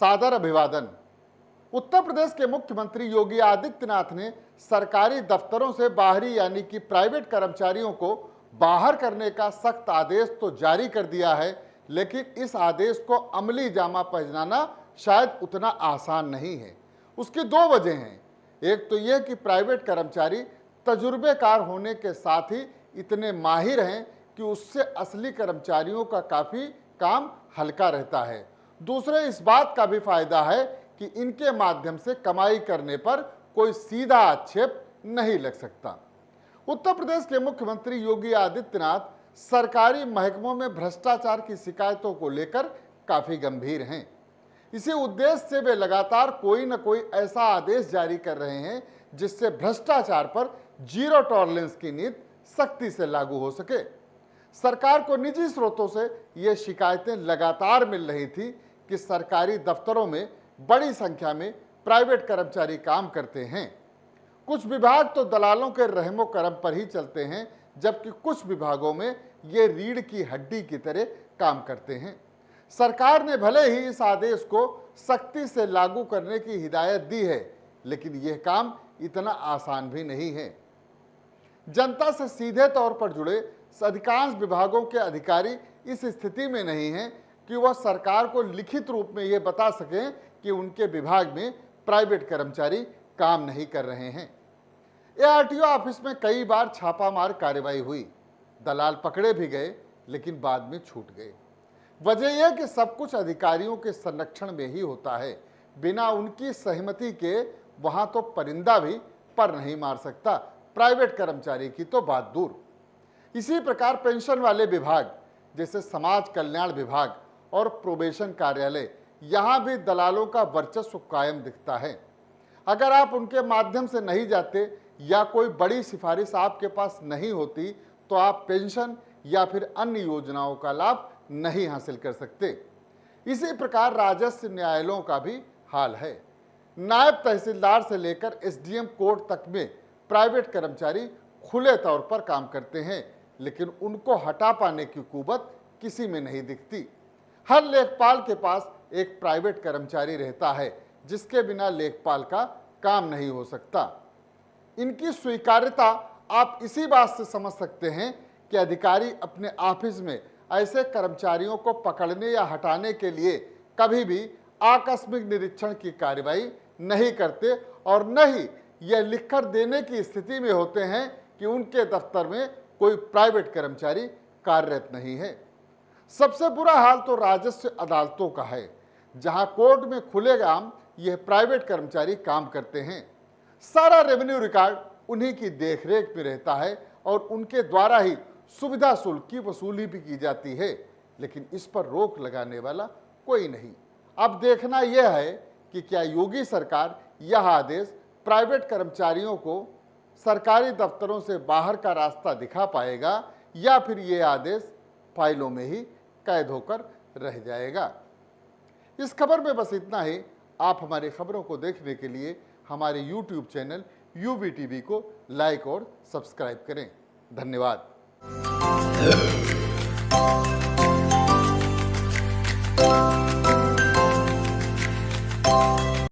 सादर अभिवादन। उत्तर प्रदेश के मुख्यमंत्री योगी आदित्यनाथ ने सरकारी दफ्तरों से बाहरी यानी कि प्राइवेट कर्मचारियों को बाहर करने का सख्त आदेश तो जारी कर दिया है, लेकिन इस आदेश को अमली जामा पहनाना शायद उतना आसान नहीं है। उसकी दो वजह हैं। एक तो यह कि प्राइवेट कर्मचारी तजुर्बेकार होने के साथ ही इतने माहिर हैं कि उससे असली कर्मचारियों का काफ़ी काम हल्का रहता है। दूसरे इस बात का भी फायदा है कि इनके माध्यम से कमाई करने पर कोई सीधा आक्षेप नहीं लग सकता। उत्तर प्रदेश के मुख्यमंत्री योगी आदित्यनाथ सरकारी महकमों में भ्रष्टाचार की शिकायतों को लेकर काफ़ी गंभीर हैं। इसी उद्देश्य से वे लगातार कोई न कोई ऐसा आदेश जारी कर रहे हैं जिससे भ्रष्टाचार पर जीरो टॉलरेंस की नीति सख्ती से लागू हो सके। सरकार को निजी स्रोतों से ये शिकायतें लगातार मिल रही थी कि सरकारी दफ्तरों में बड़ी संख्या में प्राइवेट कर्मचारी काम करते हैं। कुछ विभाग तो दलालों के रहमो करम पर ही चलते हैं, जबकि कुछ विभागों में ये रीढ़ की हड्डी की तरह काम करते हैं। सरकार ने भले ही इस आदेश को सख्ती से लागू करने की हिदायत दी है, लेकिन यह काम इतना आसान भी नहीं है। जनता से सीधे तौर पर जुड़े अधिकांश विभागों के अधिकारी इस स्थिति में नहीं हैं कि वह सरकार को लिखित रूप में यह बता सकें कि उनके विभाग में प्राइवेट कर्मचारी काम नहीं कर रहे हैं। एआरटीओ ऑफिस में कई बार छापामार कार्रवाई हुई, दलाल पकड़े भी गए, लेकिन बाद में छूट गए। वजह यह कि सब कुछ अधिकारियों के संरक्षण में ही होता है। बिना उनकी सहमति के वहां तो परिंदा भी पर नहीं मार सकता, प्राइवेट कर्मचारी की तो बात दूर। इसी प्रकार पेंशन वाले विभाग जैसे समाज कल्याण विभाग और प्रोबेशन कार्यालय, यहाँ भी दलालों का वर्चस्व कायम दिखता है। अगर आप उनके माध्यम से नहीं जाते या कोई बड़ी सिफारिश आपके पास नहीं होती तो आप पेंशन या फिर अन्य योजनाओं का लाभ नहीं हासिल कर सकते। इसी प्रकार राजस्व न्यायालयों का भी हाल है। नायब तहसीलदार से लेकर एसडीएम कोर्ट तक में प्राइवेट कर्मचारी खुले तौर पर काम करते हैं, लेकिन उनको हटा पाने की कुवत किसी में नहीं दिखती। हर लेखपाल के पास एक प्राइवेट कर्मचारी रहता है, जिसके बिना लेखपाल का काम नहीं हो सकता। इनकी स्वीकार्यता आप इसी बात से समझ सकते हैं कि अधिकारी अपने ऑफिस में ऐसे कर्मचारियों को पकड़ने या हटाने के लिए कभी भी आकस्मिक निरीक्षण की कार्रवाई नहीं करते और न ही यह लिखकर देने की स्थिति में होते हैं कि उनके दफ्तर में कोई प्राइवेट कर्मचारी कार्यरत नहीं है। सबसे बुरा हाल तो राजस्व अदालतों का है, जहां कोर्ट में खुलेआम यह प्राइवेट कर्मचारी काम करते हैं। सारा रेवेन्यू रिकॉर्ड उन्हीं की देखरेख में रहता है और उनके द्वारा ही सुविधा शुल्क की वसूली भी की जाती है, लेकिन इस पर रोक लगाने वाला कोई नहीं। अब देखना यह है कि क्या योगी सरकार यह आदेश प्राइवेट कर्मचारियों को सरकारी दफ्तरों से बाहर का रास्ता दिखा पाएगा या फिर यह आदेश फाइलों में ही कैद होकर रह जाएगा। इस खबर में बस इतना ही। आप हमारी खबरों को देखने के लिए हमारे YouTube चैनल UBTV को लाइक और सब्सक्राइब करें। धन्यवाद।